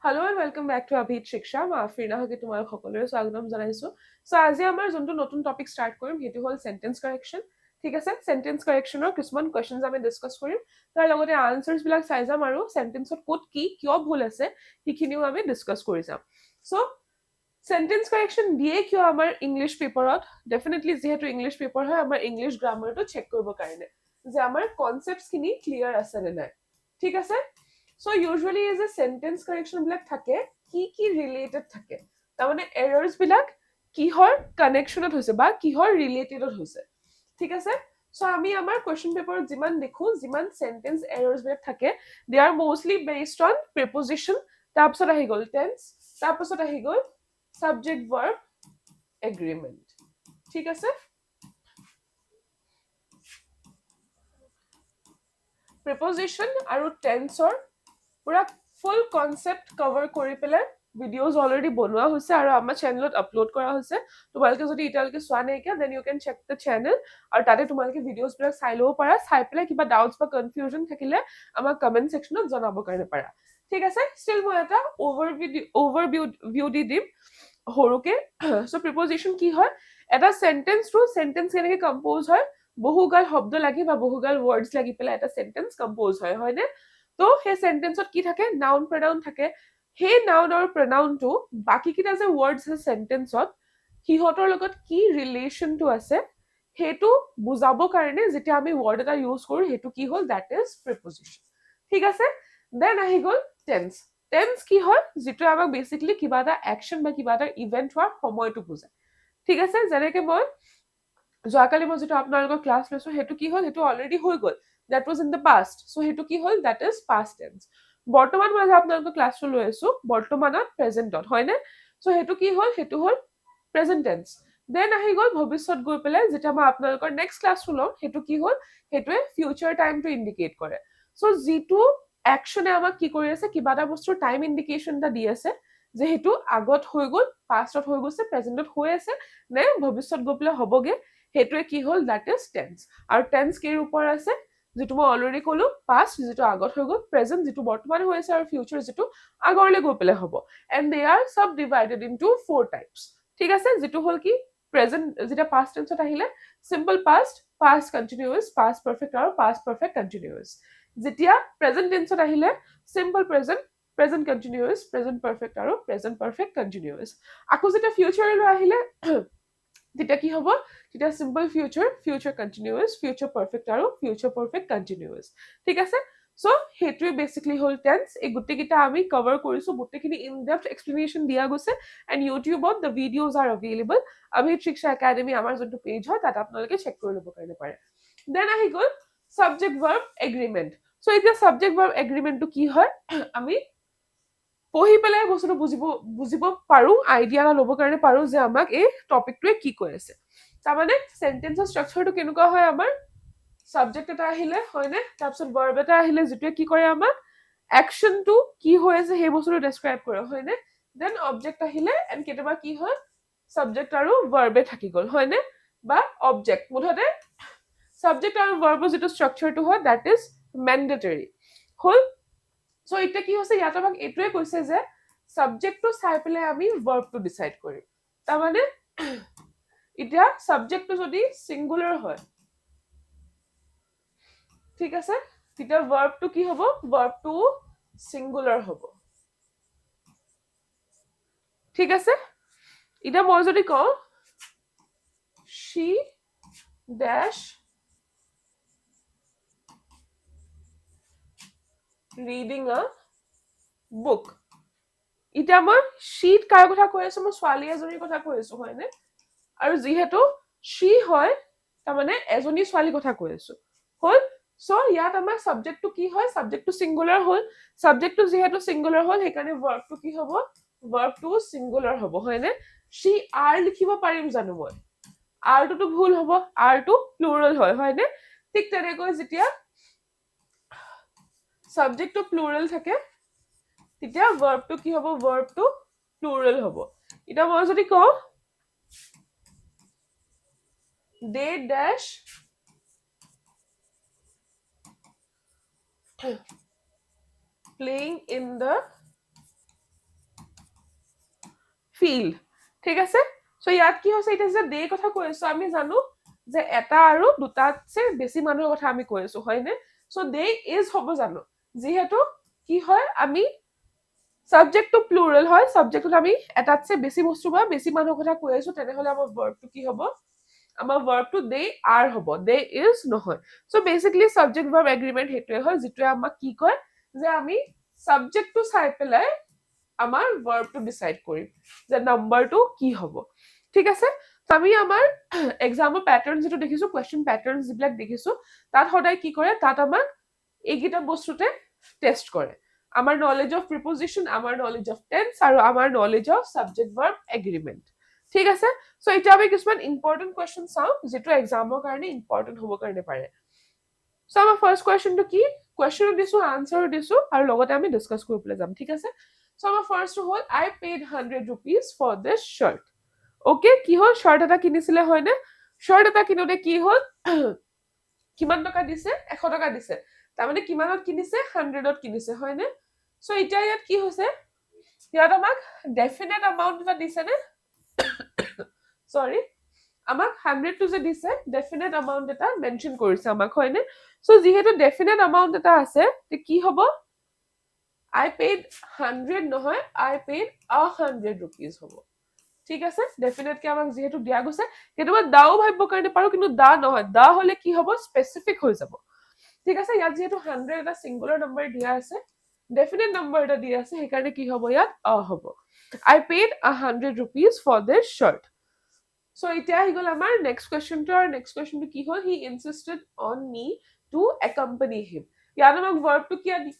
Hello and welcome back to Abhit Shiksha. মই আফৰিনা হকে তোমাক সকলোৰে স্বাগতম জনাইছো। সো আজি আমাৰ যোনটো নতুন টপিক ষ্টাৰ্ট কৰিম সেইটো হ'ল সেন্টেন্স কাৰেকশ্যন। ঠিক আছে, সেন্টেন্স কাৰেকশ্যনৰ কিছুমান কোৱেশ্চনছ আমি ডিসকাস কৰিম। তাৰ লগতে আনসাৰ্স বিলাক চাই যাম আৰু সেন্টেন্সত ক'ত কি কিয় ভুল আছে সেইখিনিও আমি ডিসকাস কৰি যাম। সো সেন্টেন্স কাৰেকশ্যন দিয়ে কিয় আমাৰ ইংলিশ পেপাৰত? ডেফিনেটলি যেহেতু ইংলিশ পেপাৰ হয় আমাৰ ইংলিশ গ্ৰামাৰটো চেক কৰিবৰ কাৰণে যে আমাৰ কনসেপ্টছ খিনি ক্লিয়াৰ আছে নে নাই। ঠিক আছে, সো ইউজুৱেলি এই যে সেন্টেন্স কাৰেকশ্যন বিলাক থাকে কি ৰিলেটেড থাকে, তাৰমানে এৰাৰ্ছ বিলাক কিহৰ কানেকশ্যনত হৈছে বা কিহৰ ৰিলেটেডত হৈছে। ঠিক আছে, সো আমি আমাৰ কুৱেশ্যন পেপাৰত যিমান দেখো যিমান সেন্টেন্স এৰাৰ্ছ বিলাক থাকে দে আৰ মোষ্টলি বেসড অন প্ৰিপজিশন, তাৰপিছত আহি গ'ল টেন্স, তাৰপিছত আহি গ'ল সাবজেক্ট ভাৰ্ব এগ্ৰিমেন্ট। ঠিক আছে, প্ৰিপজিশন আৰু টেন্সৰ পুৰা ফুল কনসেপ্ট কভাৰ কৰি পেলাই ভিডিঅ'জ অলৰেডি বনোৱা হৈছে আৰু আমাৰ চেনেলত আপলোড কৰা হৈছে। তোমালোকে যদি এতিয়ালৈকে চোৱা নাইকিয়া then you can check the channel আৰু তাতে তোমালোকে ভিডিঅ'জ বিলাক চাই ল'ব পাৰা। চাই পেলাই কিবা ডাউটছ বা কনফিউজন থাকিলে আমাক কমেণ্ট ছেকশ্যনত জনাব কাৰণে পাৰা। ঠিক আছে, ষ্টিল মই এটা অভাৰভিউ দি দিম সৰুকে। সো প্ৰিপজিশন কি হয়? এটা সেন্টেন্স কেনেকে কম্পোজ হয়, বহুগাল শব্দ লাগি বা বহুগাল ৱৰ্ডছ লাগি পেলাই এটা সেন্টেন্স কম্পোজ হয়, হয়নে? তো সেই সেন্টেন্সত কি থাকে? নাউন প্ৰনাউন থাকে। সেই নাউন আৰু প্ৰনাউনটো বাকী কেইটা যে ৱৰ্ডছ আছে সেন্টেন্সত সিহঁতৰ লগত কি ৰিলেশ্যনটো আছে সেইটো বুজাবৰ কাৰণে যেতিয়া আমি ৱৰ্ড এটা ইউজ কৰো সেইটো কি হ'ল? That is preposition. ঠিক আছে, দেন আহি গ'ল টেন্স। টেন্স কি হয়? যিটো আমাক বেসিক্যালি কিবা এটা একশন বা কিবা এটা ইভেন্ট হোৱাৰ সময়টো বুজায়। ঠিক আছে, যেনেকে মই যোৱাকালি মই যেটো আপোনালোকৰ ক্লাছ লৈছো সেইটো কি হ'ল? সেইটো অলৰেডি হৈ গ'ল, that was in the past, so সেইটো কি হ'ল? that is past tense। বৰ্তমান মই যে আপোনালোকৰ ক্লাছটো লৈ আছো বৰ্তমানত প্ৰেজেন্টত, হয়নে? সো সেইটো কি হ'ল? সেইটো হ'ল প্ৰেজেন্ট টেন্স। দেন আহি গ'ল ভৱিষ্যত গৈ পেলাই যেতিয়া মই আপোনালোকৰ নেক্সট ক্লাছটো ল'ম সেইটো কি হ'ল? সেইটোৱে ফিউচাৰ টাইমটো ইণ্ডিকেট কৰে। সো যিটো একশনে আমাক কি কৰি আছে? কিবা এটা বস্তুৰ টাইম ইণ্ডিকেশ্যন এটা দি আছে যে সেইটো আগত হৈ গ'ল, পাষ্টত হৈ গৈছে, প্ৰেজেন্টত হৈ আছে নে ভৱিষ্যত গৈ পেলাই হ'বগে, সেইটোৱে কি হ'ল? That is tense. আৰু টেন্স কেৰ ওপৰত আছে? যিটো মই অলৰেডি ক'লো, পাষ্ট যিটো আগত হৈ গ'ল, প্ৰেজেন্ট যিটো বৰ্তমান হৈ আছে আৰু ফিউচাৰ যিটো আগৰলৈ গৈ পেলাই হ'ব। এণ্ড দে আৰ সব ডিভাইডেড ইনটু 4 টাইপছ। ঠিক আছে, যিটো হ'ল কি প্ৰেজেন্ট যেতিয়া পাষ্ট টেন্সত আহিলে simple past, past continuous, past perfect আৰু পাষ্ট পাৰফেক্ট কন্টিনিউয়াছ। যেতিয়া প্ৰেজেন্ট টেন্সত আহিলে simple present, present continuous, present perfect আৰু প্ৰেজেন্ট পাৰফেক্ট কন্টিনিউয়াছ। আকৌ যেতিয়া ফিউচাৰলৈ আহিলে তেতিয়া কি হ'ব? তেতিয়া simple future, future continuous, future perfect আৰু ফিউচাৰ পাৰফেক্ট কন্টিনিউয়াছ। ঠিক আছে, সো সেইটোৱে বেসিক্যালি হ'ল টেন্স। এই গোটেইকেইটা আমি কভাৰ কৰিছো, গোটেইখিনি ইন ডেপথ এক্সপ্লেনেশ্যন দিয়া গৈছে এণ্ড ইউটিউবত the videos R available. Abhit শিক্ষা একাডেমি আমাৰ যোনটো পেজ হয় তাত আপোনালোকে চেক কৰি ল'ব কাৰণে পাৰে। দেন আহি গ'ল সাবজেক্ট ভাৰ্ব এগ্ৰিমেন্ট। সো এতিয়া সাবজেক্ট ভাৰ্ব এগ্ৰিমেন্টটো কি হয়? আমি পঢ়ি পেলাই বস্তুটো বুজিব পাৰো, আইডিয়া এটা ল'ব কাৰণে পাৰো যে আমাক এই টপিকটোৱে কি কৈ আছে। তাৰমানে সেন্টেন্সৰ ষ্ট্ৰাকচাৰটো কেনেকুৱা হয়? আমাৰ সাবজেক্ট এটা আহিলে, হয়নে? তাৰপিছত ভাৰ্ব এটা আহিলে যিটোৱে কি কৰে? আমাক একশনটো কি হৈ আছে সেই বস্তুটো ডেছক্ৰাইব কৰে, হয়নে? দেন অবজেক্ট আহিলে এণ্ড কেতিয়াবা কি হয়? সাবজেক্ট আৰু ভাৰ্বে থাকি গ'ল, হয়নে? বা অবজেক্ট, মুঠতে সাবজেক্ট আৰু ভাৰ্বৰ যিটো ষ্ট্ৰাকচাৰটো হয় দ্যাট ইজ মেণ্ডেটৰী হ'ল। সো এতিয়া কি হৈছে? ইয়াত আমাক এইটোৱে কৈছে যে সাবজেক্টটো চাই পেলাই আমি ভাৰ্বটো ডিসাইড কৰিম। তাৰমানে এতিয়া সাবজেক্টটো যদি সিঙ্গুলাৰ হয়, ঠিক আছে, তেতিয়া ভাৰ্বটো কি হ'ব? ভাৰ্বটো সিঙ্গুলাৰ হ'ব। ঠিক আছে, এতিয়া মই যদি কওঁ she dash reading a book, এতিয়া মই শীত কাৰ কথা কৈ আছো? মই ছোৱালী এজনীৰ কথা কৈ আছো, হয়নে? আৰু যিহেতু she হয় তাৰমানে এজনী ছোৱালী কথা কৈ আছো, হ'ল। সো ইয়াত আমাৰ সাবজেক্টটো কি হয়? সাবজেক্টটো সিঙ্গুলাৰ হ'ল। সাবজেক্টটো যিহেতু সিঙ্গুলাৰ হ'ল সেইকাৰণে ভাৰ্বটো কি হ'ব? ভাৰ্বটো সিঙ্গুলাৰ হ'ব, হয়নে? she are লিখিব পাৰিম জানো মই? আৰটোতো ভুল হ'ব, আৰটো প্লুৰেল হয়, হয়নে? ঠিক তেনেকৈ যেতিয়া সাবজেক্টটো প্লুৰেল থাকে তেতিয়া ভাৰ্বটো কি হ'ব? ভাৰ্বটো প্লুৰেল হ'ব। এতিয়া মই যদি কওঁ they dash playing in the field ঠিক আছে সো ইয়াত কি হৈছে এটা যে দে কথা কৈ আছো আমি জানো যে এটা আৰু দুটাতছে বেছি মানুহৰ কথা আমি কৈ আছো হয়নে সো দে ইজ হ'ব জানো যিহেতু কি হয় আমি সাবজেক্টটো প্লুৰেল হয় সাবজেক্টত আমি এটাতছে বেছি বস্তু বা বেছি মানুহৰ কথা কৈ আছো তেনেহলে আমাৰ ভাৰ্বটো কি হ'ব আমাৰ ভাৰ্বটো দে আৰ হ'ব দে ইজ নহয় so basically subject verb agreement হেতুৱে হয় যেটোৱে আমাক কি কয় যে আমি সাবজেক্টটো চাই পেলাই আমাৰ ভাৰ্বটো ডিসাইড কৰিম যে নাম্বাৰটো কি হ'ব ঠিক আছে আমি আমাৰ এক্সামৰ প্যাটাৰ্ন যেটো দেখিছো কোৱেশ্চন প্যাটাৰ্ন যিবিলাক দেখিছো তাত সদায় কি কৰে তাত আমাক এইগিটা বস্তুতে টেস্ট কৰে আমাৰ নলেজ অফ প্ৰিপজিশন আমাৰ নলেজ অফ টেন্স আৰু আমাৰ knowledge of subject verb agreement ঠিক আছে সো এটা আমি কিছুমান ইম্পৰ্টেন্ট কোৱেশ্চন চাও যেটো এক্সামৰ কাৰণে ইম্পৰ্টেন্ট হ'ব কাৰণে পাৰে সো আমাৰ ফাৰ্স্ট কোৱেশ্চনটো কি কোৱেশ্চন দিছো আনসাৰ দিছো আৰু লগতে আমি ডিসকাস কৰিবলৈ যাম ঠিক আছে সো আমাৰ ফাৰ্স্ট হ'ল I paid 100 rupees for this shirt okay কি হ'ল শার্ট এটা কিনিছিলে হয়নে শার্ট এটা কিনোতে কি হ'ল কিমান টকা দিছে 100 টকা দিছে তাৰমানে কিমানত কিনিছে 100ত কিনিছে হয়নে সো এতিয়া ইয়াত কি হৈছে ইয়াত আমাক ডেফিনেট এমাউন্ট এটা দিছে নে সৰি আমাক 100 টু যে দিছে ডেফিনেট এমাউন্ট এটা মেনশন কৰিছে আমাক হয়নে সো যিহেতু ডেফিনেট এমাউন্ট এটা আছে তে কি হ'ব I paid 100 নহয় I paid 100 rupees হ'ব ঠিক আছে ডেফিনেট কে আমাক যেহেতু দিয়া গৈছে কেতিয়াবা দাও ভাবিব কাৰণে পাৰো কিন্তু দা নহয় দা হলে কি হ'ব স্পেসিফিক হৈ যাব ঠিক আছে ইয়াত যেহেতু 100 এটা সিঙ্গুলাৰ নম্বৰ দিয়া আছে ডেফিনেট নম্বৰ এটা দিয়া আছে সেইকাৰণে কি হ'ব ইয়াত হ'ব I paid 100 rupees for this shirt so এতিয়া আহি গ'ল আমাৰ নেক্সট কোৱেশ্চনটো আৰু নেক্সট কোৱেশ্চনটো কি হ'ল he insisted on me to accompany him ইয়াত আমাক ভাৰ্বটো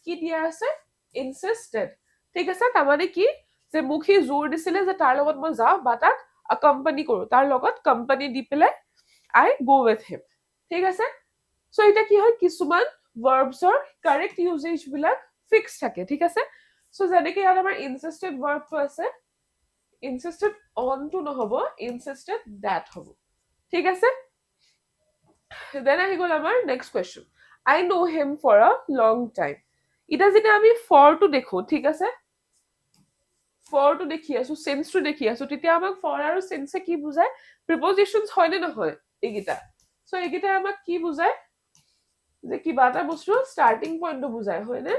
কি দিয়া আছে insisted ঠিক আছে তাৰমানে কি যে মোক হি জোৰ দিছিলে যে তাৰ লগত মই যাওঁ বা তাক accompany কৰো তাৰ লগত কোম্পানী দি পেলাই I go with him ঠিক আছে সো এটা কি হয় কিছুমান ভাৰ্বছৰ কাৰেক্ট ইউজেজ বিলাক ফিক্স থাকে ঠিক আছে সো যেনেকৈ ইয়াত আমাৰ insisted ভাৰ্বটো আছে insisted on to নহব insisted that হ'ব ঠিক আছে দেন আহি গ'ল আমাৰ next question I know him for a long time এটা যেতিয়া আমি for to দেখো ঠিক আছে for to দেখি আছো since to দেখি আছো তেতিয়া আমাক for আৰু since কি বুজায় প্ৰিপজিশনছ হয় নে নহয় এইগিটা সো এইগিটা আমাক কি বুজায় যে কিবা এটা বস্তু স্টাৰ্টিং পইণ্টটো বুজায় হয় নে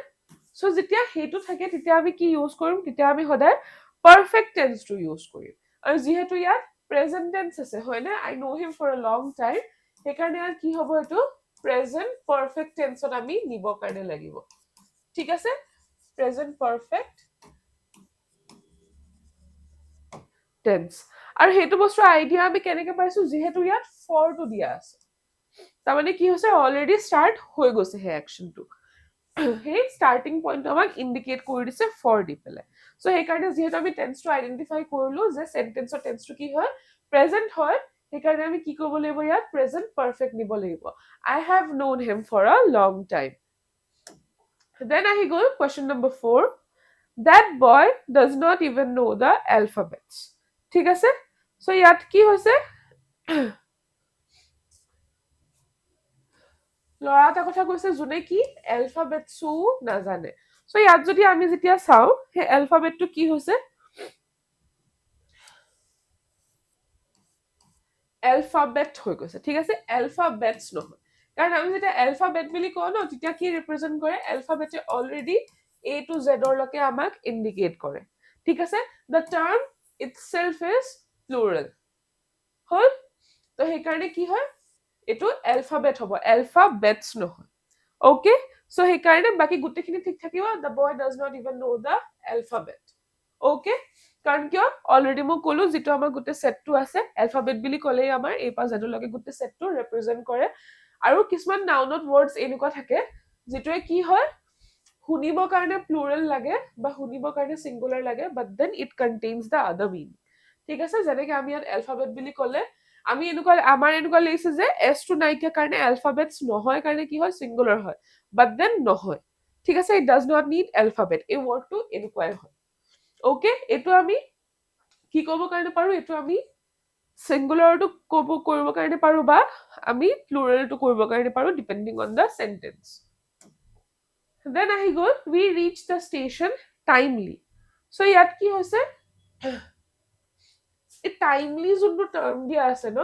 সো যেতিয়া হেতু থাকে তেতিয়া আমি কি ইউজ কৰিম তেতিয়া আমি সদায় পাৰফেক্ট টেন্সটো ইউজ কৰিম আৰু যেহেতু ইয়াত প্ৰেজেন্ট টেন্স আছে হয় নে I know him for a long time সেইকাৰণে ইয়াত কি হ'ব এটো প্ৰেজেন্ট পাৰফেক্ট টেন্সত আমি নিব কাৰণে লাগিব ঠিক আছে প্ৰেজেন্ট পাৰফেক্ট টেন্স আৰু হেতু বস্তু আইডিয়া আমি কেনেকৈ পাইছো যেহেতু ইয়াত for টো দিয়া আছে তাৰমানে কি হৈছে অলৰেডি স্টাৰ্ট হৈ গৈছে হে একচনটো হে স্টাৰ্টিং পইণ্ট আমাক ইন্ডিকেট কৰি দিছে for দি পেলাই সো সেইকাৰণে যেহেতু আমি টেন্সটো আইডেন্টিফাই কৰিলো যে সেন্টেন্সৰ টেন্সটো কি হয় প্ৰেজেন্ট হয় সেইকাৰণে আমি কি কৰিব লাগিব ইয়াত প্ৰেজেন্ট পাৰফেক্ট নিব লাগিব I have known him for a long time then ahi gol question number 4 that boy does not even know the alphabets ঠিক আছে সো ইয়াত কি হৈছে লৰা এটা কথা কৈছে যোনে কি এলফাবেটছও নাজানে সো ইয়াত যদি আমি যেতিয়া চাও হে এলফাবেটটো কি হৈছে এলফাবেট হৈ গৈছে ঠিক আছে এলফাবেটছ নহয় কাৰণ আমি যেতিয়া এলফাবেট বুলি কওঁ ন তেতিয়া কি ৰিপ্ৰেজেন্ট কৰে এলফাবেটে অলৰেডি A to Z লকে আমাক ইন্ডিকেট কৰে ঠিক আছে the term itself is plural হল তো সেইকাৰণে কি হয় এটো এলফাবেট হ'ব এলফাবেটছ নহয় ওকে সো সেইকাৰণে বাকি গুটেখিনি ঠিক থাকিব the boy does not even know the alphabet okay কাৰণ কিয় অলৰেডি মই কলো যেটো আমাৰ গুটে সেটটো আছে এলফাবেট বুলি কলেই আমাৰ A পা Z লকে গুটে সেটটো ৰিপ্ৰেজেন্ট কৰে আৰু কিছুমান নাউনত ওয়াৰ্ডছ এনেকুৱা থাকে যেটোৱে কি হয় শুনিব কাৰণে প্লুৰেল লাগে বা শুনিব কাৰণে সিঙ্গুলাৰ লাগে বাট দেন ইট কন্টেইনস দা আদাৰ মিনিং ঠিক আছে যেনেকৈ আমি ইয়াত এলফাবেট বুলি কলে আমি এনেকুৱা আমাৰ এনেকুৱা লাগিছে যে এস টো নাইকিয়া কাৰণে এলফাবেটছ নহয় কাৰণে কি হয় সিঙ্গুলাৰ হয় বাট দেন নহয় ঠিক আছে it does not need alphabet এই ওয়াৰ্ডটো এনেকুৱাই হয় ওকে এটো আমি কি ক'ব কাৰণে পাৰো এটো আমি সিঙ্গুলাৰটো ক'ব কৰিব কাৰণে পাৰো বা আমি প্লুৰেলটো কৰিব কাৰণে পাৰো depending on the sentence then ahi gol we reached the station timely so ইয়াত কি হৈছে এই টাইমলি যোনটো টাৰ্ম দিয়া আছে ন,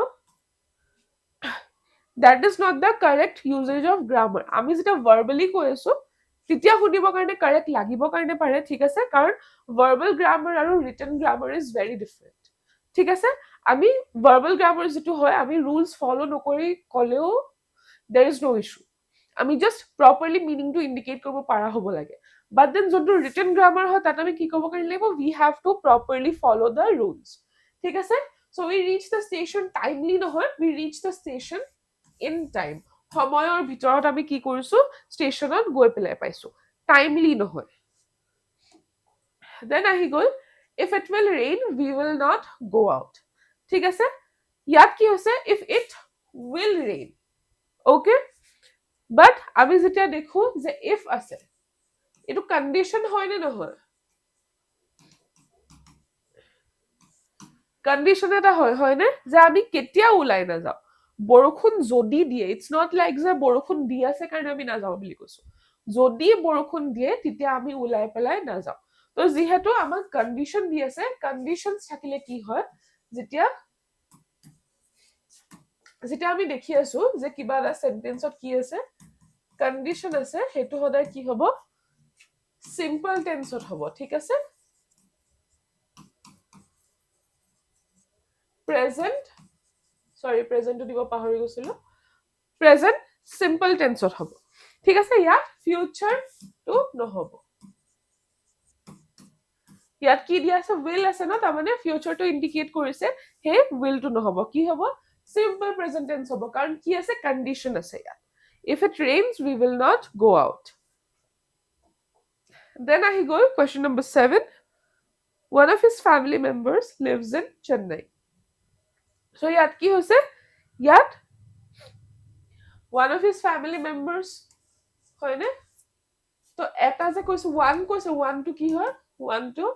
that is not the correct usage of grammar. আমি যেতিয়া verbally কৈ আছো তেতিয়া শুনিবৰ কাৰণে correct লাগিবৰ কাৰণে পাৰে, ঠিক আছে, কাৰণ verbal grammar আৰু written grammar is very different, ঠিক আছে। আমি verbal grammar যিটো হয় আমি rules follow নকৰি ক'লেও there is no issue, আমি just properly meaning to indicate কৰিব পাৰা হ'ব লাগে। but then যোনটো written grammar হয় তাত আমি কি ক'ব কাৰণে লাগিব, we have to properly follow the rules, ঠিক আছে। so we reach the station timely নহয়, we reach the station in time, সময়ৰ ভিতৰত আমি কি কৰিছো, ষ্টেচনত গৈ পেলাই পাইছো, টাইমলি নহয়। দেন আহি গ'ল if it will rain we will not go out, ঠিক আছে। ইয়াত কি হৈছে if it will rain, okay, but আমি যেতিয়া দেখো যে if আছে এইটো কন্ডিশন হয় নে নহয়, কন্ডিশন এটা হয় নে, যে আমি কেতিয়া ওলাই নাযাওঁ, বৰষুণ যদি দিয়ে, ইটস নট লাইক যে বৰষুণ দি আছে কাৰণে আমি নাযাওঁ বুলি কৈছো, যদি বৰষুণ দিয়ে তেতিয়া আমি ওলাই পেলাই নাযাওঁ। তো যিহেতু আমাক কন্ডিশন দি আছে, কন্ডিশনছ থাকিলে কি হয়, যেতিয়া যেতিয়া আমি দেখি আছো যে কিবা এটা সেন্টেন্সত কি আছে, কন্ডিশন আছে, সেইটো সদায় কি হ'ব, সিম্পল টেন্সত হ'ব, ঠিক আছে। প্ৰেজেন্ট, সৰি প্ৰেজেন্টটো দিব পাহৰি গৈছিলো, প্ৰেজেন্ট সিম্পল টেন্সত হ'ব, ঠিক আছে। ইয়াত ফিউচাৰটো নহ'ব, ইয়াত কি দিয়া আছে, উইল আছে ন, তাৰমানে ফিউচাৰটো ইণ্ডিকেট কৰিছে, সেই উইলটো নহ'ব, কি হ'ব, simple present tense হ'ব, কাৰণ কি আছে, কন্ডিশন আছে ইয়াত, if it rains we will not go out। then আহি গ'ল question number 7, one of his family members lives in Chennai। so ইয়াত কি হৈছে, ইয়াত one of his family members হয়নে, তো এটা যে কৈছে one টো কি হয়, one টো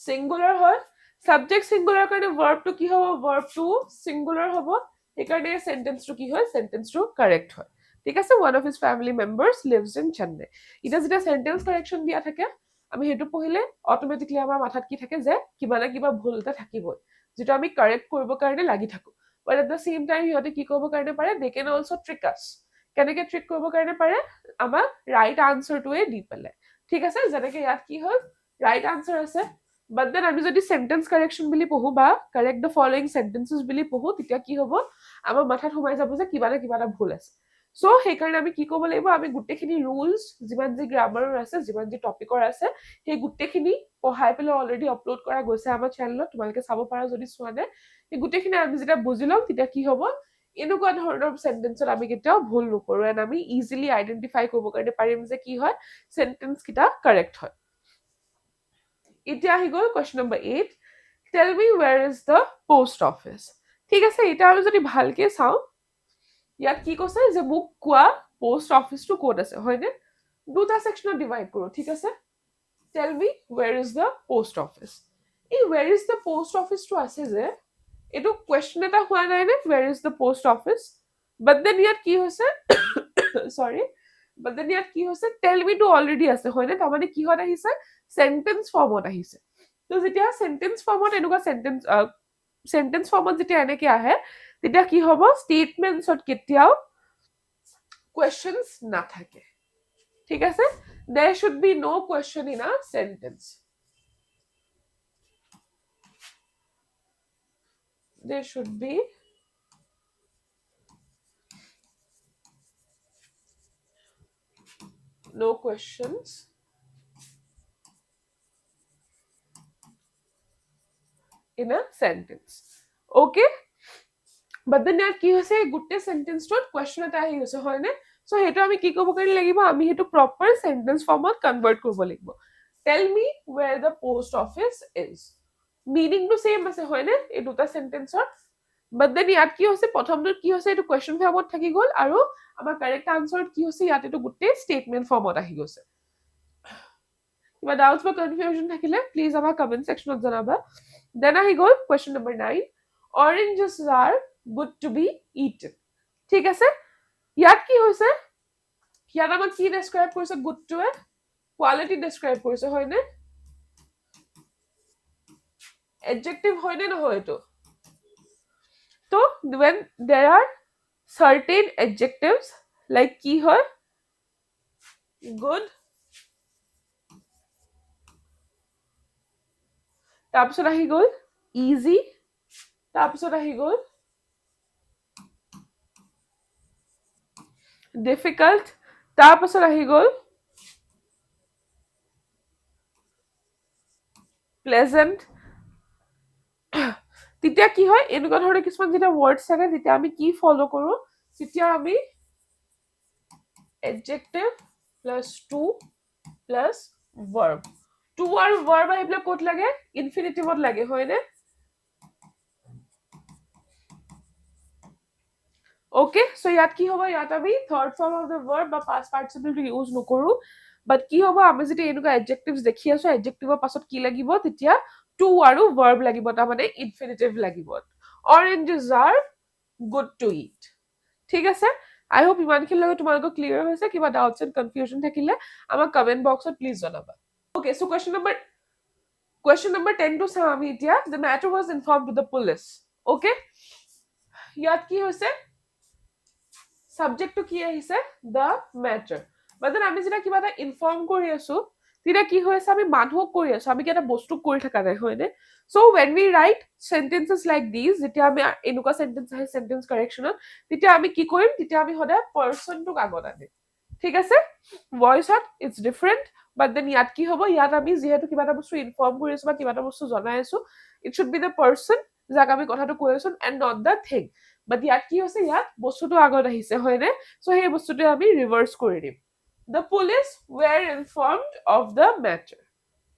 সিঙ্গুলাৰ হয়, সাবজেক্ট সিঙ্গুলাৰ কাৰণে ভাৰ্বটো কি হ'ব, ভাৰ্বটো সিঙ্গুলাৰ হ'ব, সেইকাৰণে সেন্টেন্সটো কি হয়, সেন্টেন্সটো কাৰেক্ট হয়, ঠিক আছে। one of his family members lives in Chennai। এটা যেতিয়া সেন্টেন্স কাৰেকশন দিয়া থাকে আমি সেইটো পঢ়িলে অটোমেটিকলি আমাৰ মাথাত কি থাকে, যে কিবা না কিবা ভুল এটা থাকিবই, যেটো আমি কাৰেক্ট কৰিবৰ কাৰণে লাগি থাকো, but at the same time সিহঁতে কি কৰিব কাৰণে পাৰে, they can also trick us। কেনেকে ট্ৰিক কৰিব কাৰণে পাৰে, আমাক ৰাইট আনসাৰটোৱে দি পেলাই, ঠিক আছে। যেনেকে ইয়াত কি হ'ল, ৰাইট আনসাৰ আছে, but then আমি যদি সেন্টেন্স কাৰেকশন বুলি পঢ়ো বা কাৰেক্ট দ্য ফলোইং সেন্টেন্সেস বুলি পঢ়ো, তেতিয়া কি হ'ব, আমাৰ মাথাত সোমাই যাব যে কিবা না কিবা এটা ভুল আছে। সো সেইকাৰণে আমি কি ক'ব লাগিব, আমি গোটেইখিনি ৰুলছ, যিমান যি গ্ৰামাৰৰ আছে, যিমান যি টপিকৰ আছে, সেই গোটেইখিনি পঢ়াই পেলাই অলৰেডি আপলোড কৰা গৈছে আমাৰ চেনেলত, তোমালোকে চাব পাৰা যদি চোৱা নাই। সেই গোটেইখিনি আমি যেতিয়া বুজি লম তেতিয়া কি হ'ব, এনেকুৱা ধৰণৰ সেন্টেন্সত আমি কেতিয়াও ভুল নকৰো, এণ্ড আমি ইজিলি আইডেন্টিফাই কৰিব কাৰণে পাৰিম যে কি হয়, সেন্টেন্স কিটা কাৰেক্ট হয়। এতিয়া আহি গ'ল question number 8, tell me where is the post office। ঠিক আছে, এটা আমি যদি ভালকে চাওঁ, ইয়াত কি কৈছে যে মোক কোৱা পোষ্ট অফিসটো ক'ত আছে, হয়নে, দুটা সেকশনত ডিভাইড কৰো, ঠিক আছে। tell me where is the post office, এই where is the post office টো আছে যে, এইটো কোৱেশ্চন এটা হোৱা নাই নে, where is the post office, but then ইয়াত কি হৈছে sorry, but then ইয়াত কি হৈছে, tell me টো অলৰেডি আছে, হয়নে, তাৰমানে কিহত আহিছে, সেন্টেন্স ফৰ্মত আহিছে। তো যেতিয়া সেন্টেন্স ফৰ্মত এনেকুৱা সেন্টেন্স ফৰ্মত যেতিয়া এনেকে আহে, তেতিয়া কি হ'ব, স্টেটমেন্টছত কেতিয়াও কোৱেশ্চনছ নাথাকে, ঠিক আছে। there should be no question in a sentence, there should be no questions in a sentence, okay। but then ইয়াত কি হৈছে, গোটেই সেন্টেন্সটোত কোৱেশ্চন এটা আহি গৈছে, হয়নে। সো সেইটো আমি কি কৰিব কাৰণে লাগিব, আমি সেইটো প্ৰপাৰ সেন্টেন্স ফৰ্মত কনভাৰ্ট কৰিব লাগিব। tell me where the post office is, মিনিংটো সেম আছে, হয়নে, এই দুটা সেন্টেন্সৰ, but then ইয়াত কি হৈছে, প্ৰথমটোত কি হৈছে, এইটো কোৱেশ্চন ফৰ্মত থাকি গ'ল, আৰু আমাৰ কাৰেক্ট আনসাৰত কি হৈছে, ইয়াত এইটো গোটেই স্টেটমেন্ট ফৰ্মত আহি গৈছে। কিবা ডাউটছ বা কনফিউজন থাকিলে প্লিজ আমাৰ কমেন্ট সেকশনত জনাবা। দেন আহি গ'ল question number 9, oranges are good to be eaten, ঠিক আছে। ইয়াত কি হৈছে, ইয়াত আমাক কি ডেসক্ৰাইব কৰিছে, গুডটোৱে কোৱালিটি ডেসক্ৰাইব কৰিছে, হয়নে। adjective হয় নে নহয় এটো তো when there are certain adjectives like কি হয় good তাৰপিছত আহি গ'ল easy তাৰপিছত আহি গ'ল difficult তাৰপিছত আহি গ'ল pleasant তেতিয়া কি হয় এনেকুৱা ধৰণৰ কিছুমান যেতিয়া words থাকে তেতিয়া আমি কি ফলো কৰো তেতিয়া আমি adjective plus to plus verb to আৰু verb আহিলে ক'ত লাগে infinitive লাগে হয়নে okay so ইয়াত কি হ'ব ইয়াত আমি third form of the verb বা past participle ইউজ নকৰো বাট কি হ'ব আমি যদি এনেকুৱা adjectives দেখি আছো adjectiveৰ পাছত কি লাগিব তেতিয়া to আৰু verb লাগিব তাৰ মানে infinitive লাগিব oranges are good to eat ঠিক আছে I hope ইমানখিনি লাগে তোমালোকৰ ক্লিয়াৰ হৈছে কিবা ডাউটছ এণ্ড কনফিউজন থাকিলে আমাক কমেন্ট বক্সত প্লিজ জনাবা okay so question number 10 to চাওঁ আমি এতিয়া the matter was informed to the police okay ইয়াত কি হৈছে subject to কি আহিছে the matter মানে আমি যেটা কিবা এটা ইনফর্ম কৰি আছো তেতিয়া কি হৈছে আমি মানুহক কৰি আছো আমি কি এটা বস্তু কৰি থকা নাই হয়নে so when we write sentences like these যেতিয়া আমি এনেকুৱা sentence আহে sentence correction তেতিয়া আমি কি কৰিম তেতিয়া আমি সদায় person টোক আগত আনিম ঠিক আছে voice to it's different but then ইয়াত কি হ'ব ইয়াত আমি যেহেতু কিবা এটা বস্তু ইনফর্ম কৰি আছো বা কিবা এটা বস্তু জনাই আছো it should be the person যাক আমি কথাটো কৈ আছো and not the thing but ইয়াত কি হৈছে ইয়াত বস্তুটো আগত আহিছে হয়নে so সেই বস্তুটো আমি ৰিভাৰ্স কৰি দিম the police were informed of the matter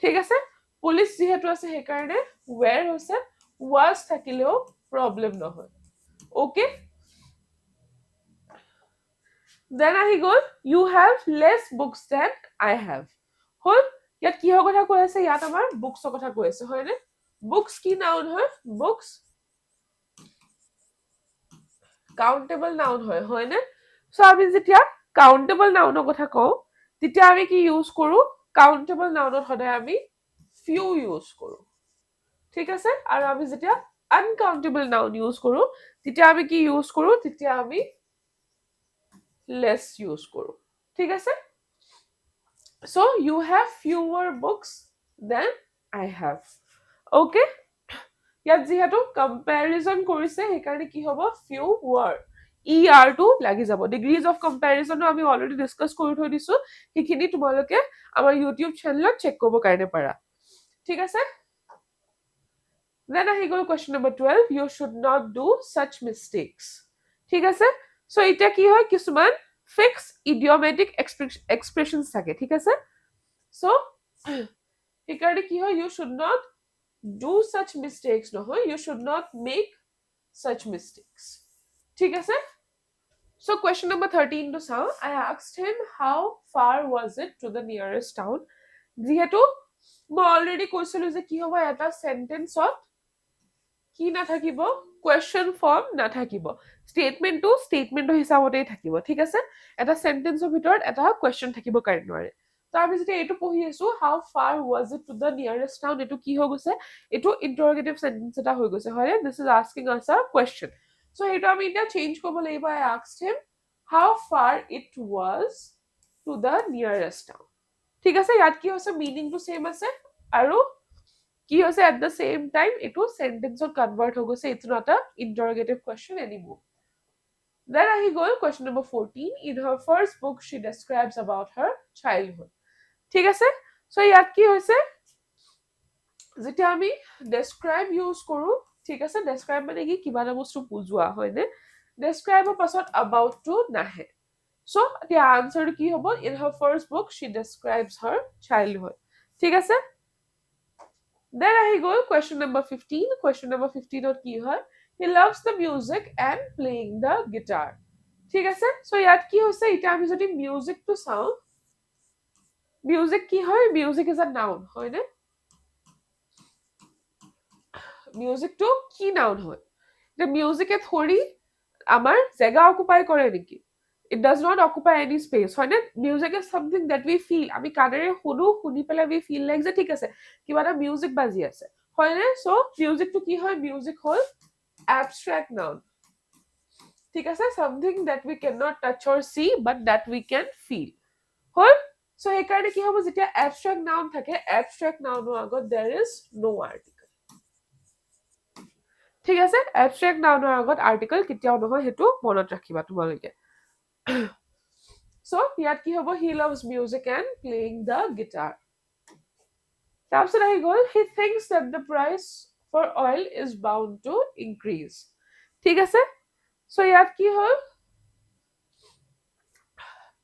ঠিক আছে পুলিচ যেহেতু আছে সেই কাৰণে were হৈছে was থাকিলেও প্ৰবলেম নহয় okay then আহি গ'ল you have less books than I have হল ইয়াত কিহৰ কথা কৈ আছে ইয়াত আমাৰ বুকছৰ কথা কৈ আছে হয়নে বুকছ কি নাউন হয় বুকছ কাউন্টেবল নাউন হয় হয়নে সো আমি যেতিয়া কাউন্টেবল নাউনৰ কথা কওঁ তেতিয়া আমি কি ইউজ কৰো কাউন্টেবল নাউনত সদায় আমি few ইউজ কৰো ঠিক আছে আৰু আমি যেতিয়া আনকাউন্টেবল নাউন ইউজ কৰো তেতিয়া আমি কি ইউজ কৰো তেতিয়া আমি less ইউজ কৰো ঠিক আছে so you have fewer books than I have okay ইয়াত যেহেতু কম্পেৰিজন কৰিছে সেইকাৰণে কি হ'ব fewer er টো লাগি যাব ডিগ্ৰীজ অফ কম্পেৰিজনো আমি অলৰেডি ডিসকাস কৰি থৈ দিছো সেইখিনি তোমালোকে আমাৰ ইউটিউব চেনেলত চেক কৰিব কাৰণে পাৰা ঠিক আছে then আহি গ'ল question number 12 you should not do such mistakes ঠিক আছে so এটা কি হয় কিছুমান fixed idiomatic expressions থাকে ঠিক আছে so সেইকাৰণে কি হয় you should not do such mistakes নহয় you should not make such mistakes ঠিক আছে so question number 13 to চাও I asked him how far was it to the nearest town যেহেতু মই অলৰেডি কৈছিলো যে কি হ'ব এটা সেন্টেন্সত কি না থাকিব question form না থাকিব statement to statement হিচাপতেই থাকিব ঠিক আছে এটা সেন্টেন্সৰ ভিতৰত এটা question থাকিব কাৰণে নোৱাৰে তো আমি যেতিয়া এটো পঢ়ি আছো how far was it to the nearest town এটো কি হৈ গৈছে এটো interrogative sentence এটা হৈ গৈছে হয় this is asking us a question so এটো আমি এটা চেঞ্জ কৰিব লাগিব I asked him how far it was to the nearest town ঠিক আছে ইয়াত কি হৈছে meaning to same আছে আৰু কি হৈছে at the same time এটো sentence ত convert হৈ গৈছে it's not a interrogative question anymore then আহি গ'ল question number 14 in her first book she describes about her childhood ঠিক আছে so ইয়াত কি হৈছে যেতিয়া আমি describe use কৰো ঠিক আছে describe মানে কি কিবা এটা বস্তু বুজোৱা হয় নে describe ৰ পাছত about to নাহে so the answer কি হ'ব in her first book she describes her childhood ঠিক আছে then আহি গ'ল question number 15 question number 15 ত কি হয় he loves the music and playing the guitar ঠিক আছে so ইয়াত কি হৈছে এটা আমি যদি music to চাও music কি হয় music is a noun হয় নে music to কি noun হয় the music এ থৰি আমাৰ জায়গা অকুপাই কৰে নেকি it does not occupy any space হয় নে music is something that we feel আমি কানেৰে শুনো শুনি পেলাই we feel like যে ঠিক আছে কিবা এটা music বাজি আছে হয়নে সো মিউজিকটো কি হয় মিউজিক হল abstract noun ঠিক আছে something that we cannot touch or see but that we can feel hall so সেইকাৰণে কি হ'ব যেতিয়া abstract noun থাকে abstract nounৰ আগত there is no article ঠিক আছে abstract nounৰ আগত article কেতিয়াও নহয় হেতু মনত ৰাখিবা তোমালোকে so ইয়াত কি হ'ব he loves music and playing the guitar তাৰপিছত আহি গ'ল he thinks that the price for oil is bound to increase ঠিক আছে so ইয়াত কি হ'ল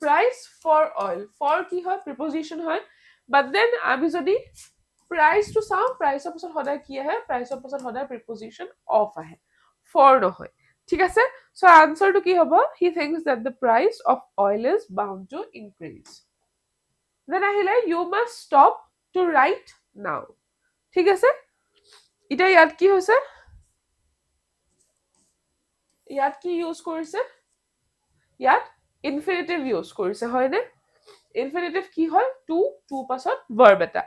price for oil for কি হয় preposition হয় but then আমি যদি price to চাওঁ price ৰ পিছত সদায় কি আহে price ৰ পিছত সদায় preposition of আহে for নহয় ঠিক আছে so answer টো কি হ'ব he thinks that the price of oil is bound to increase then আহিলে you must stop to write now ঠিক আছে এটা ইয়াত কি হৈছে ইয়াত কি ইউজ কৰিছে ইয়াত infinitive ইউজ কৰিছে হয়নে infinitive কি হয় to পাছত verb এটা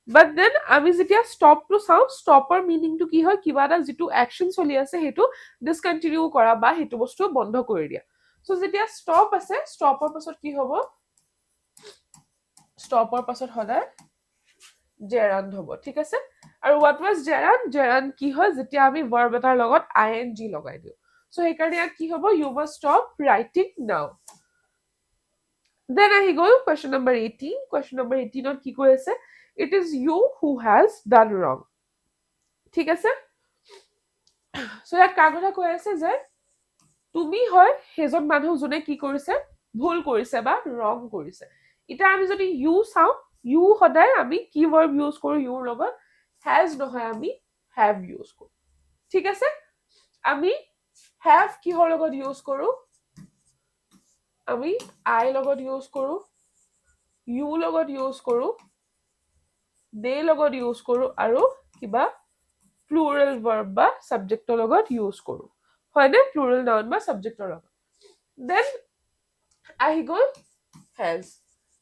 but then আমি যেতিয়া stop টো চাওঁ stopৰ meaningটো কি হয় কিবা এটা যেটো action চলি আছে হেতু discontinue কৰা বা হেতু বস্তু বন্ধ কৰি দিয়া so যেতিয়া stop আছে stopৰ পাছত কি হ'ব stopৰ পাছত সদায় gerund হ'ব ঠিক আছে আৰু what was gerund কি হয় যেতিয়া আমি verb এটাৰ লগত ing লগাই দিও so সেইকাৰণে ইয়াত কি হ'ব you must stop writing now then আহি গ'ল question number 18 ত কি কৈ আছে it is you who has done wrong ঠিক আছে so ইয়াত কাৰ কথা কৈ আছে যে তুমি হয় হেজন মানুহ যোনে কি কৰিছে ভুল কৰিছে বা wrong কৰিছে এটা আমি যদি you চাওঁ you সদায় আমি কি verb ইউজ কৰো you লগত has নহয় আমি have ইউজ কৰো ঠিক আছে আমি have কিহৰ লগত ইউজ কৰো আমি I লগত ইউজ কৰো you লগত ইউজ কৰো they লগত ইউজ কৰো আৰু কিবা plural verb বা subject লগত ইউজ কৰো হয়নে plural noun বা subject লগত then আহি গ'ল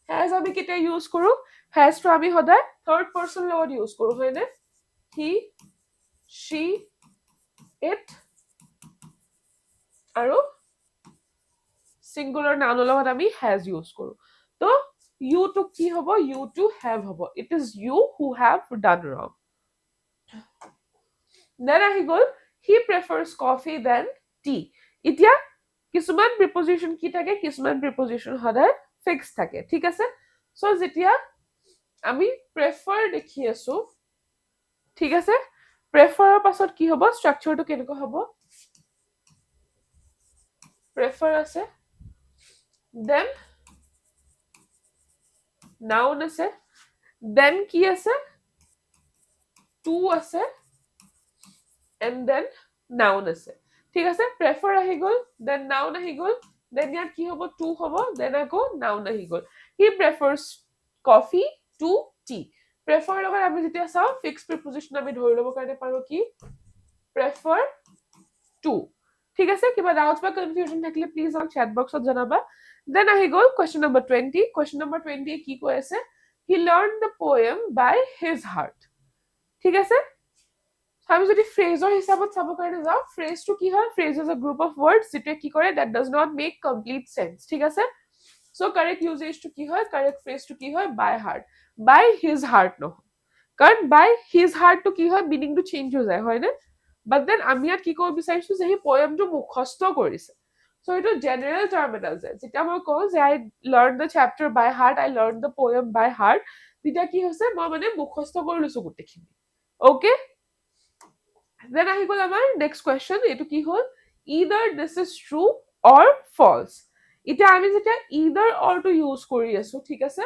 has আমি কেতিয়া ইউজ কৰো has টো আমি সদায় third person লগত ইউজ কৰো হয়নে he she it আৰু singular noun লগত আমি has ইউজ কৰো তো you to কি হ'ব you to have হ'ব it is you who have done wrong then আহি গ'ল he prefers coffee than tea এতিয়া কিছুমান preposition কি থাকে কিছুমান preposition সদায় fixed থাকে ঠিক আছে so যেতিয়া আমি prefer দেখি আছো ঠিক আছে prefer ৰ পাছত কি হ'ব structure টো কেনেকুৱা হ'ব prefer আছে then noun আছে then কি আছে to আছে and then noun আছে ঠিক আছে prefer আহি গ'ল then noun আহি গ'ল then ইয়াত কি হ'ব to হ'ব then আকৌ noun আহি গ'ল he prefers coffee to tea prefer লগত আমি যেতিয়া চাওঁ fixed preposition আমি ধৰি ল'ব কাৰণে পাৰো কি prefer to ঠিক আছে কিবা doubts বা confusion থাকিলে please আমাক chat boxত জনাবা then আহি গ'ল question number 20 কি কৈ আছে he learned the poem by his heart ঠিক আছে আমি যদি ফ্ৰেজৰ হিচাপত চাব কাৰণে যাওঁ ফ্ৰেজটো কি হয় phrase is a group of words যেটা কি কৰে that does not make complete sense ঠিক আছে সো কাৰেক্ট ইউজেজটো কি হয় কাৰেক্ট ফ্ৰেজটো কি হয় by heart by his heart নহয় কাৰণ by his heart টো কি হয় মিনিংটো চেঞ্জ হৈ যায় হয়নে but then আমি ইয়াত কি ক'ব বিচাৰিছো যে এই পোয়েমটো মুখস্থ কৰিছে সো এইটো জেনাৰেল টাৰ্ম এটা যে যেতিয়া মই কওঁ যে I learned the chapter by heart I learned the poem by heart তেতিয়া কি হৈছে মই মানে মুখস্থ কৰি লৈছো গোটেইখিনি ওকে then আহি গ'ল আমাৰ next question এটো কি হ'ল either this is true or false এটা আমি যেতিয়া either or টো ইউজ কৰি আছো ঠিক আছে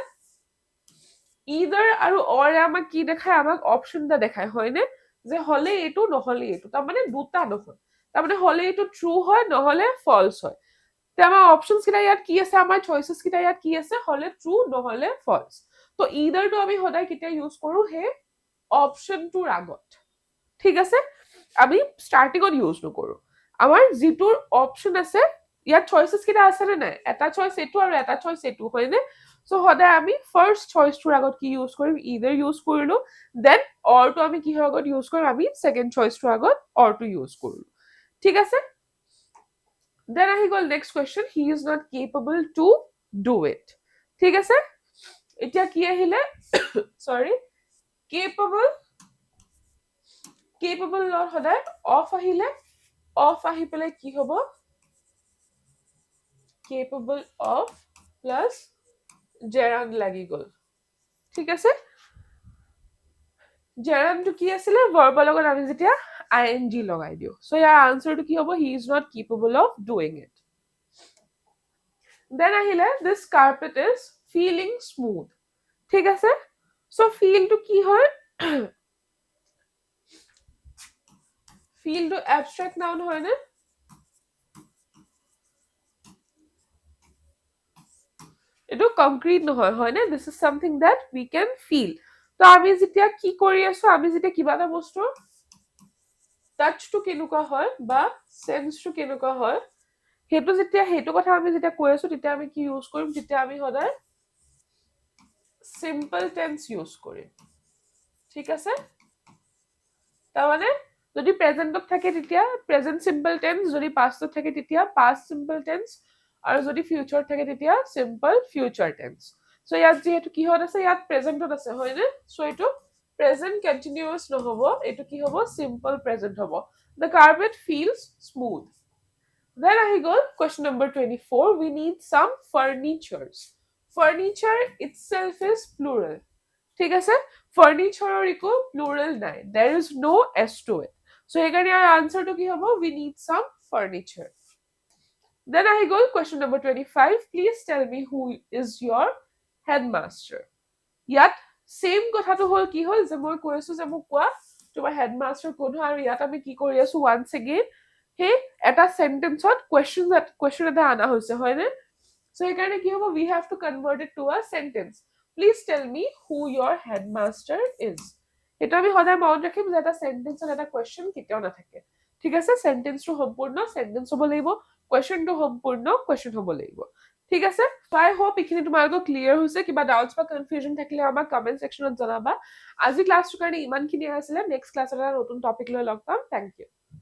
either আৰু or আমাক কি দেখায় আমাক অপশন এটা দেখায় হয়নে যে হলে এটো নহলে এটো তাৰ মানে দুটা নহয় তাৰ মানে হলে এটো ট্ৰু হয় নহলে ফলস হয় তে আমাৰ অপশনস কিটা ইয়াত কি আছে আমাৰ চয়েসেস কিটা ইয়াত কি আছে হলে ট্ৰু নহলে ফলস তো either টো আমি সদায় কিটা ইউজ কৰো হে অপশন টুৰ আগত ঠিক আছে আমি স্টাৰ্টিংত ইউজ নকৰো আমাৰ যিটোৰ অপশন আছে ইয়াত চয়েসেস কিটা আছে নে নাই এটা চয়েস এটো আৰু এটা চয়েস এটো হয়নে সো সদায় আমি ফাৰ্ষ্ট চইচটোৰ আগত কি ইউজ কৰিম, ইদাৰ ইউজ কৰিলো, দেন অৰটো আমি কিহৰ আগত ইউজ কৰিম, আমি ছেকেণ্ড চইচটোৰ আগত অৰটো ইউজ কৰিলো। ঠিক আছে, দেন আহি গ'ল next question, he is not capable to do it. ঠিক আছে, এতিয়া কি আহিলে, সৰি, কেপেবল, কেপেবল সদায় অফ আহিলে, অফ আহি পেলাই কি হ'ব, কেপেবল অফ প্লাছ জেৰাণ্ড লাগি গ'ল। ঠিক আছে, জেৰাণ্ডটো কি আছিলে, ভাৰ্বৰ লগত আমি যেতিয়া ING লগাই দিওঁ। সো ইয়াৰ আনসাৰটো কি হ'ব, he is not capable of doing it. Then আহিলে, this carpet is feeling smooth. ঠিক আছে, সো ফিলটো কি হয়, ফিলটো এবষ্ট্ৰেক্ট নাউন হয়নে, এইটো কংক্ৰিট নহয়, হয়নে, this is something that we can feel. তো আমি যেতিয়া কি কৰি আছো, আমি যেতিয়া কিবা এটা বস্তু টাচটো কেনেকুৱা হয় বা সেন্সটো কেনেকুৱা হয়, সেইটো যেতিয়া সেইটো কথা আমি যেতিয়া কৈ আছো, তেতিয়া আমি কি ইউজ কৰিম, তেতিয়া আমি সদায় সিম্পল টেন্স ইউজ কৰিম। ঠিক আছে, তাৰমানে যদি প্ৰেজেন্টত থাকে তেতিয়া প্ৰেজেন্ট সিম্পল টেন্স, যদি পাষ্টত থাকে তেতিয়া পাষ্ট সিম্পল টেন্স, আৰু যদি ফিউচাৰত থাকে তেতিয়া সিম্পল ফিউচাৰ টেন্স। সো ইয়াত যিহেতু কিহত আছে, ইয়াত প্ৰেজেন্টত আছে, হয়নে, সো এইটো প্ৰেজেন্ট কন্টিনিউয়াস নহব, এইটো কি হ'ব, সিম্পল প্ৰেজেন্ট হ'ব। The carpet feels smooth. Then আহি গ'ল question number 24, we need some furnitures. Furniture itself is plural. ঠিক আছে, ফাৰ্নিচাৰৰ একো প্লুৰেল নাই, there is no s to it. So সেইকাৰণে ইয়াৰ আনসাৰটো কি হ'ব, we need some furniture. Then আহি গ'ল question number 25, please tell me who is your headmaster. ইয়াত সেম কথাটো হ'ল কি হ'ল, যে মই কৈ আছো যে মোক কোৱা তোমাৰ হেডমাষ্টাৰ কোন হয়, আৰু ইয়াত আমি কি কৰি আছো, ওয়ান্স এগেইন সেই এটা সেন্টেন্সত কোৱেশ্চন এটা আনা হৈছে, হয়নে। সো সেইকাৰণে কি হ'ব, we have to convert it to a sentence. Please tell me who your headmaster is. এটা আমি সদায় মনত ৰাখিম যে এটা সেন্টেন্সত এটা কোৱেশ্চন কেতিয়াও নাথাকে। ঠিক আছে, সেন্টেন্সটো সম্পূৰ্ণ সেন্টেন্স হ'ব লাগিব, কোৱেশ্চনটো সম্পূৰ্ণ কোৱেশ্চন হ'ব লাগিব। ঠিক আছে, আই হোপ এইখিনি তোমালোকৰ ক্লিয়াৰ হৈছে। কিবা ডাউটছ বা কনফিউজন থাকিলে আমাক কমেন্ট সেকশনত জনাবা। আজি ক্লাছটোৰ কাৰণে ইমানখিনি আছিলে, নেক্সট ক্লাছত এটা নতুন টপিক লৈ লগ পাম। Thank U.